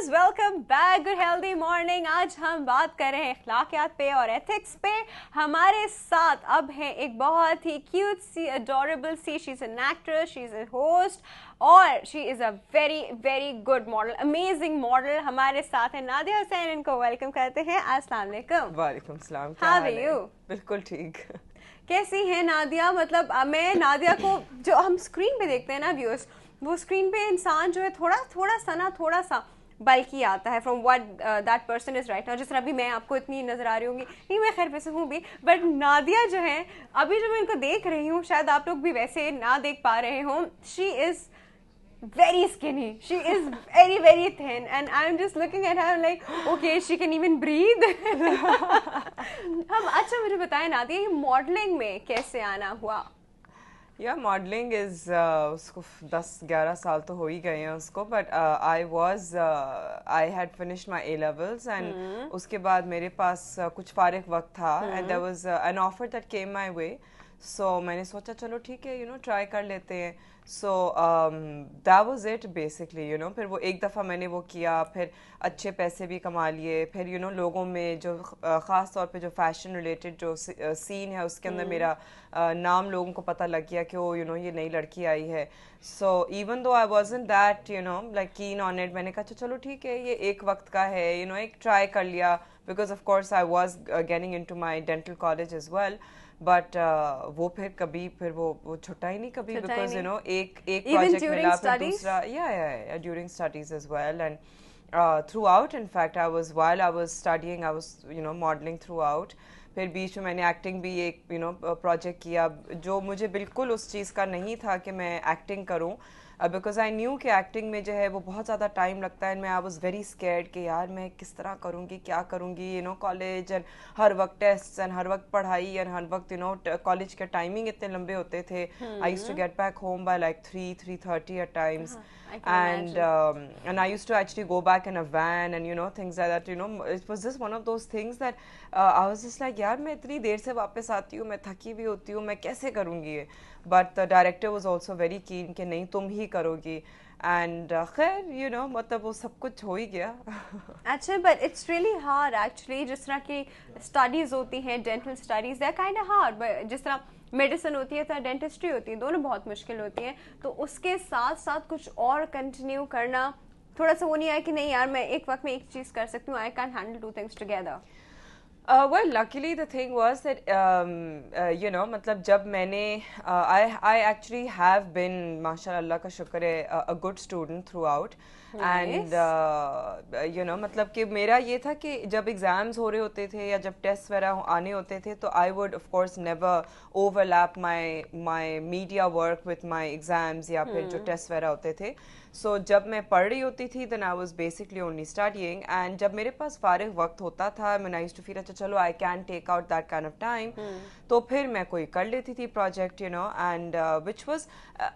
Viewers, welcome back. Good healthy morning. आज हम बात कर रहे हैं अखलाकियात पे और एथिक्स पे। हमारे साथ अब है एक बहुत ही क्यूट सी, अडोरेबल सी, she is an actress, she is a host और she is a very very good model, amazing model. हमारे साथ है नादिया हुसैन। इनको वेलकम करते हैं। अस्सलाम वालेकुम। वालेकुम सलाम। How are you? बिल्कुल ठीक। कैसी है नादिया? मतलब मैं नादिया को जो हम स्क्रीन पे देखते हैं ना व्यूअर्स, वो स्क्रीन पे इंसान जो है थोड़ा सा बल्कि आता है from what that person is right now. जिस तरह अभी मैं आपको इतनी नजर आ रही होंगी, नहीं मैं खैर वैसे हूँ भी, बट नादिया जो है अभी जो मैं इनको देख रही हूँ, शायद आप लोग भी वैसे ना देख पा रहे हो, she is very skinny, she is very very thin and I'm just looking at her like okay she can even breathe. हम अच्छा मुझे बताएं नादिया, ये मॉडलिंग में कैसे आना हुआ? या मॉडलिंग इज उसको 10-11 साल तो हो ही गए हैं उसको, but I had finished my A levels and उसके बाद मेरे पास कुछ फारिग वक्त था and there was an offer that came my way. So मैंने सोचा चलो ठीक है, ट्राई कर लेते हैं। So that was it basically. फिर वो एक दफ़ा मैंने वो किया, फिर अच्छे पैसे भी कमा लिए, फिर लोगों में जो ख़ास तौर पे जो फैशन रिलेटेड जो सीन है उसके अंदर मेरा नाम लोगों को पता लग गया कि वो ये नई लड़की आई है। So even though I wasn't that like keen on it, मैंने कहा चलो ठीक है, ये एक वक्त का है, एक ट्राई कर लिया, because of course I was getting into my dental college as well. But वो फिर वो छुट्टा ही नहीं कभी, बिकॉज एक प्रोजेक्ट मिला फिर दूसरा, या during studies as well and throughout. In fact, while I was studying, I was modeling throughout. फिर बीच में मैंने एक्टिंग भी एक प्रोजेक्ट किया, जो मुझे बिल्कुल उस चीज़ का नहीं था कि मैं एक्टिंग करूं, बिकॉज आई न्यू कि एक्टिंग में जो है वो बहुत ज़्यादा टाइम लगता है। मैं आई वाज वेरी स्कैर्ड कि यार मैं किस तरह करूँगी, क्या करूँगी, कॉलेज एंड हर वक्त टेस्ट एंड हर वक्त पढ़ाई एंड हर वक्त कॉलेज के टाइमिंग इतने लंबे होते थे। I used to get back home by like 3:30 at times. And I used to actually go back in a van and things like that. It was just one of those things that I was just like, यार मैं इतनी देर से वापस आती हूँ, मैं थकी भी होती हूँ, मैं कैसे करूँगी ये? But the director was also very keen कि नहीं तुम ही करोगी, and खैर मतलब वो सब कुछ हो ही गया। अच्छा, but it's really hard actually. जिस तरह की स्टडीज होती हैं, dental studies, they are kind of hard, but जिस तरह मेडिसिन होती है तो डेंटिस्ट्री होती है, दोनों बहुत मुश्किल होती हैं। तो उसके साथ साथ कुछ और कंटिन्यू करना थोड़ा सा वो नहीं है कि नहीं यार मैं एक वक्त में एक चीज़ कर सकती हूँ, I can handle two things together? Well, luckily the thing was that मतलब जब मैंने I actually have been, माशाल्लाह अल्लाह का शुक्र है, a good student throughout. And मतलब कि मेरा ये था कि जब एग्जाम्स हो रहे होते थे या जब टेस्ट वगैरह आने होते थे तो I would of course never overlap my media work with my exams या फिर जो टेस्ट वगैरह होते थे। सो जब मैं पढ़ रही होती थी then I was basically only studying, and जब मेरे पास फारिग वक्त होता था मैं आई यूज्ड टू फील अच्छा चलो I can take out that kind of time, तो फिर मैं कोई कर लेती थी project and which was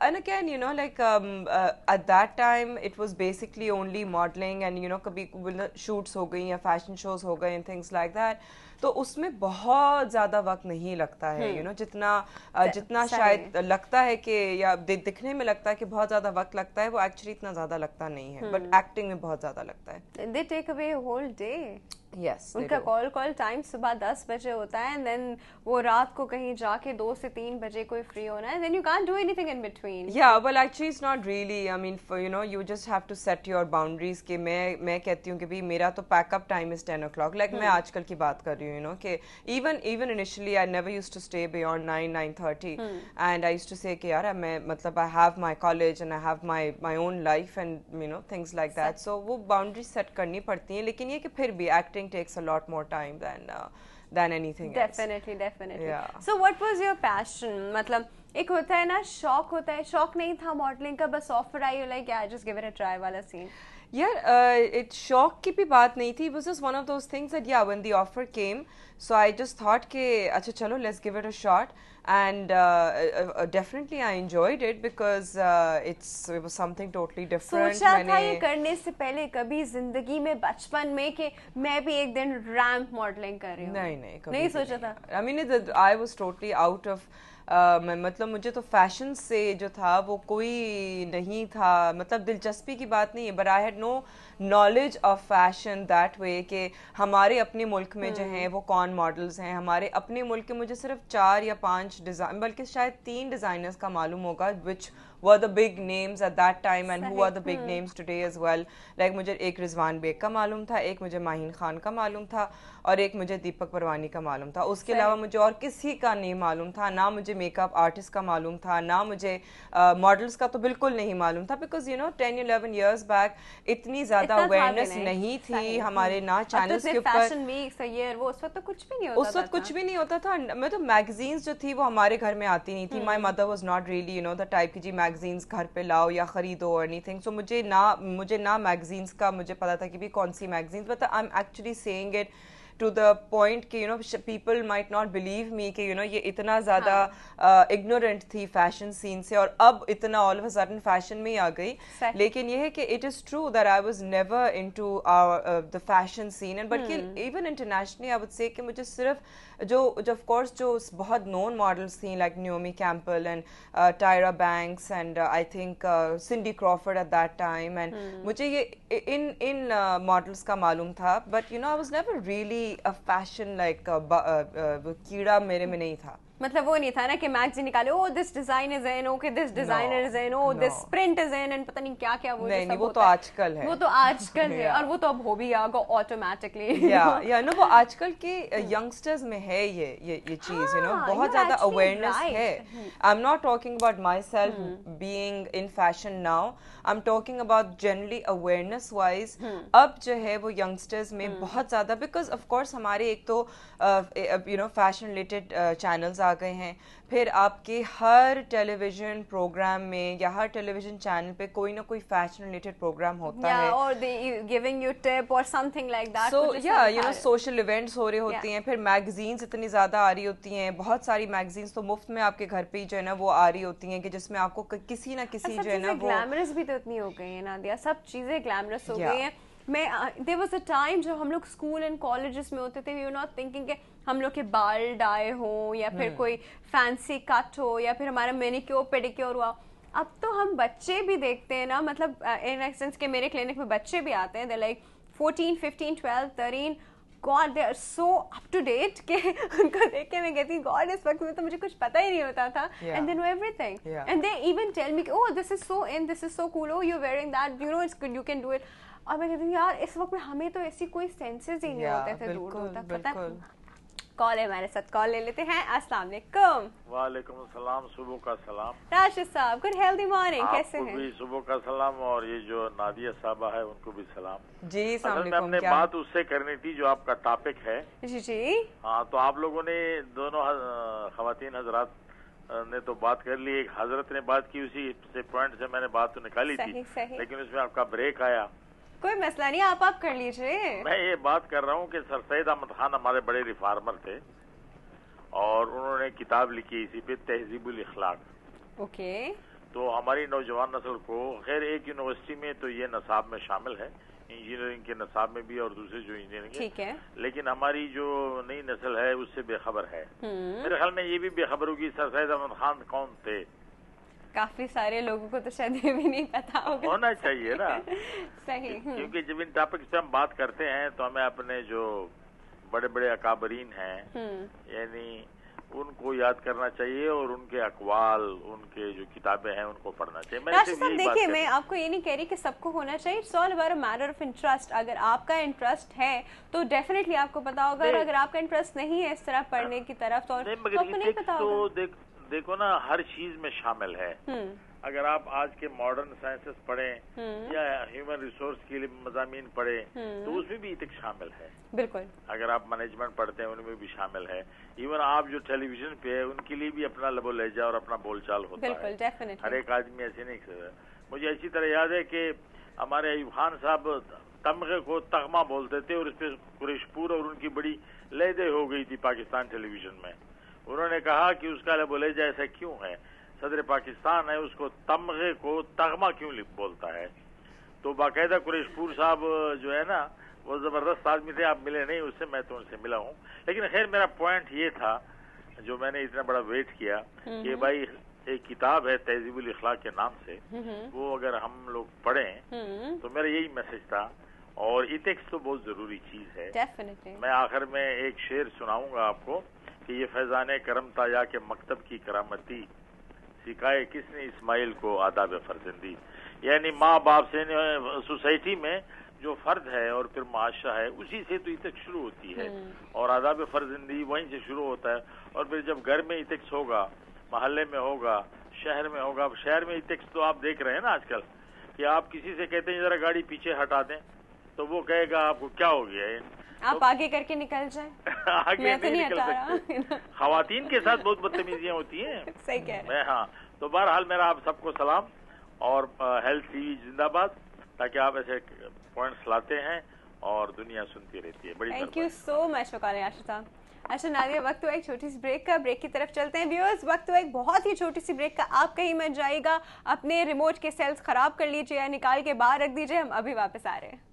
and again like at that time it was basically only modelling and कभी शूट्स हो गई या फैशन शोज हो गए एंड थिंग्स लाइक दैट। तो उसमें बहुत ज्यादा वक्त नहीं लगता है जितना शायद लगता है कि या दिखने में लगता है कि बहुत ज्यादा वक्त लगता है, वो एक्चुअली इतना ज्यादा लगता नहीं है, बट एक्टिंग में बहुत ज्यादा लगता है। They take away whole day. Yes, उनका कॉल टाइम सुबह 10 बजे होता है एंड देन वो रात को कहीं जाके 2 से 3 बजे कोई फ्री होना है, then you can't do anything in between. Yeah, well actually it's not really, I mean you just have to set your boundaries कि मैं कहती हूँ कि भी मेरा तो pack up time is 10 o'clock, like मैं आजकल की बात कर रही हूँ कि even initially I never used to stay beyond 9:30 and I used to say कि यार मैं मतलब I have my college and I have my own life and things like that, so वो boundaries set करनी पड़ती हैं, लेकिन ये कि फिर भी acting takes a lot more time than anything else. Definitely. Yeah. So what was your passion? मतलब एक होता है ना शौक होता है, शौक नहीं था मॉडलिंग का, बस ऑफर आई लाइक यार just give it a try वाला सीन? यार शौक की भी बात नहीं थी, it was just one of those things that when the offer came, So I just thought कि अच्छा चलो let's give it a shot, and definitely I enjoyed it because it was something totally different. सोचा था ये करने से पहले कभी जिंदगी में बचपन में कि मैं भी एक दिन रैंप मॉडलिंग कर रही हूँ? नहीं कभी नहीं सोचा था। I mean I was totally out of मतलब मुझे तो फैशन से जो था वो कोई नहीं था, मतलब दिलचस्पी की बात नहीं है, but I had no knowledge of fashion that way कि हमारे अपने मुल्क में जो हैं वो कौन मॉडल्स हैं। हमारे अपने मुल्क के मुझे सिर्फ 4 या 5 डिज़ाइन, बल्कि शायद 3 डिज़ाइनर्स का मालूम होगा विच were the big names at that time and who are the big names today as well. Like मुझे एक रिजवान बेग का मालूम था, एक मुझे माहीन खान का मालूम था, और एक मुझे दीपक परवानी का मालूम था। उसके अलावा मुझे और किसी का नहीं मालूम था, ना मुझे मेकअप आर्टिस्ट का मालूम था, ना मुझे मॉडल्स का तो बिल्कुल नहीं मालूम था, because you know 10-11 years back इतनी ज्यादा अवेयरनेस नहीं थी हमारे ना चैनल्स के ऊपर। उस वक्त तो कुछ भी नहीं होता था। उस वक्त कुछ भी नहीं होता था। मैं तो मैगजीन्स जो थी वो हमारे घर में आती नहीं थी। My mother was not really you know the type की जी मैगजीन्स घर पे लाओ या खरीदो और एनीथिंग। सो मुझे ना मैगजीन्स का मुझे पता था कि भी कौन सी magazines, but I am actually saying it to the point कि you know people might not believe me कि you know ये इतना ज़्यादा ignorant थी fashion scene से, और अब इतना all of a sudden fashion में ही आ गई। लेकिन ये है कि it is true that I was never into the fashion scene, and but even internationally I would say कि मुझे सिर्फ जो of course जो बहुत known models थी like Naomi Campbell and Tyra Banks and I think Cindy Crawford at that time, and मुझे ये इन models का मालूम था, but you know I was never really a fashion like कीड़ा मेरे में नहीं था। मतलब वो नहीं था ना कि मैगजीन निकाले, oh this design is in, okay this designer is in, oh this print is in, and पता नहीं क्या क्या वो नहीं, वो तो आजकल है, वो तो आजकल है, और वो तो अब हो भी गया ऑटोमेटिकली। या नो वो आजकल के यंगस्टर्स में है ये चीज, यू नो बहुत ज्यादा अवेयरनेस है। I am not talking about my self being in fashion now, I am talking about generally awareness wise. अब जो है वो यंगस्टर्स में बहुत ज्यादा, बिकॉज ऑफ कोर्स हमारे एक तो you know fashion related channels आ गए हैं, फिर आपके हर टेलीविजन प्रोग्राम में या हर टेलीविजन चैनल पे कोई ना कोई फैशन रिलेटेड प्रोग्राम होता है, और दे गिविंग यू टिप और समथिंग लाइक दैट। सो या यू नो सोशल इवेंट्स हो रहे होते हैं, फिर मैगजीन्स इतनी ज्यादा आ रही होती हैं, बहुत सारी मैगजीन्स तो मुफ्त में आपके घर पे ही जो है ना वो आ रही होती हैं कि जिसमें आपको किसी ना किसी जो है ना वो ग्लैमरस भी तो इतनी हो गई है नादिया, सब चीजें ग्लैमरस हो गई हैं। देयर वाज अ टाइम जब हम लोग स्कूल एंड कॉलेजेस में होते थे, वी वर नॉट थिंकिंग कि हम लोग के बाल डाई हो या फिर कोई फैंसी कट हो या फिर हमारा मैनिक्योर पेडिक्योर हुआ। अब तो हम बच्चे भी देखते हैं ना, मतलब इन एक्सेंस के मेरे क्लिनिक में बच्चे भी आते हैं, they like 14, 15, 12, 13, god they are so up to date के उनको देख के मैं कहती हूँ गॉड इस वक्त में तो मुझे कुछ पता ही नहीं होता था, and they know everything, and they even tell me oh this is so in, this is so cool, oh you are wearing that, you know it's good, you can do it. और मैं कहती हूँ यार इस वक्त में हमें तो ऐसी कोई सेंसेस ही नहीं होते थे दूर दूर तक। पता है कॉल है हमारे साथ, कॉल ले लेते हैं। अस्सलाम वालेकुम। वालेकुम अस्सलाम, सुबह का सलाम। राशिद साहब गुड हेल्दी मॉर्निंग, कैसे हैं? आपको भी सुबह का सलाम, और ये जो नादिया साहबा है उनको भी सलाम जी। असल में हमने बात उससे करनी थी जो आपका टॉपिक है। जी हाँ, तो आप लोगों ने दोनों खवातीन हजरात ने तो बात कर ली, एक हजरत ने बात की, उसी से पॉइंट से मैंने बात तो निकाली थी, लेकिन उसमें आपका ब्रेक आया। कोई मसला नहीं, आप कर लीजिए। मैं ये बात कर रहा हूँ कि सर सैयद अहमद खान हमारे बड़े रिफार्मर थे, और उन्होंने किताब लिखी इसी पे, तहजीबुल इखलाक। ओके। तो हमारी नौजवान नस्ल को, खैर एक यूनिवर्सिटी में तो ये नसाब में शामिल है, इंजीनियरिंग के नसाब में भी और दूसरे जो इंजीनियरिंग, ठीक है, लेकिन हमारी जो नई नस्ल है उससे बेखबर है। मेरे ख्याल में ये भी बेखबर होगी सर सैयद अहमद खान कौन थे। काफी सारे लोगों को तो शायद ये भी नहीं पता होगा, होना चाहिए ना। सही। क्योंकि जब इन टॉपिक पे हम बात करते हैं तो हमें अपने जो बड़े बड़े अकाबरीन हैं यानी उनको याद करना चाहिए, और उनके अकवाल, उनके जो किताबें हैं उनको पढ़ना चाहिए। राशिद साहब देखिए, मैं आपको ये नहीं कह रही कि सबको होना चाहिए, it's all about a matter of interest. अगर आपका इंटरेस्ट है तो डेफिनेटली आपको पता होगा, और अगर आपका इंटरेस्ट नहीं है इस तरह पढ़ने की तरफ तो आपको नहीं पता होगा। देखो ना, हर चीज में शामिल है। अगर आप आज के मॉडर्न साइंसेस पढ़ें या ह्यूमन रिसोर्स के लिए मज़ामीन पढ़ें तो उसमें भी इतक शामिल है। बिल्कुल। अगर आप मैनेजमेंट पढ़ते हैं उनमें भी शामिल है। इवन आप जो टेलीविजन पे है उनके लिए भी अपना लबो लहजा और अपना बोलचाल होता है। डेफिनेटली। हर एक आदमी ऐसे नहीं कर। मुझे अच्छी तरह याद है कि हमारे अयूब खान साहब तमगे को तगमा बोलते थे, और इस पे कुरैशपुर और उनकी बड़ी लहदे हो गई थी पाकिस्तान टेलीविजन में। उन्होंने कहा कि उसका लबोलेजा ऐसा क्यों है, सदर पाकिस्तान है उसको तमगे को तगमा क्यों बोलता है। तो बाकायदा कुरैशपुर साहब जो है ना वो जबरदस्त आदमी थे, आप मिले नहीं उससे, मैं तो उनसे मिला हूँ। लेकिन खैर मेरा पॉइंट ये था जो मैंने इतना बड़ा वेट किया कि भाई एक किताब है तहजीबुल इखलाक के नाम से, वो अगर हम लोग पढ़ें तो मेरा यही मैसेज था। और इथिक्स तो बहुत जरूरी चीज है। Definitely. मैं आखिर में एक शेर सुनाऊंगा आपको कि ये फैजाने करम ताया के मकतब की करामती, सिखाए किसने इस्माइल को आदाब फर्जंदी। यानी माँ बाप से सोसाइटी में जो फर्द है और फिर माशा है उसी से तो इथिक्स शुरू होती है और आदाब फर्जंदी वहीं से शुरू होता है। और फिर जब घर में इथिक्स होगा, मोहल्ले में होगा, शहर में होगा। अब शहर में इथिक्स तो आप देख रहे हैं ना आजकल कि आप किसी से कहते हैं जरा गाड़ी पीछे हटा दें तो वो कहेगा आपको क्या हो गया है, आप तो आगे करके निकल जाए। आगे मैं तो नहीं नहीं निकल सकते। खवातीन के साथ बहुत बदतमीजियां होती हैं। सही कह रहे हैं। हाँ, तो बहरहाल मेरा आप सबको सलाम और हेल्थ टीवी जिंदाबाद, ताकि आप ऐसे पॉइंट्स लाते हैं और दुनिया सुनती रहती है। बड़ी थैंक यू सो मच वकाल आशिर साहब। अच्छा नादिया, वक्त तो एक छोटी सी ब्रेक का, ब्रेक की तरफ चलते हैं व्यूअर्स। वक्त तो एक बहुत ही छोटी सी ब्रेक का, आप कहीं मत जाइएगा, अपने रिमोट के सेल्स खराब कर लीजिए या निकाल के बाहर रख दीजिए, हम अभी वापस आ रहे हैं।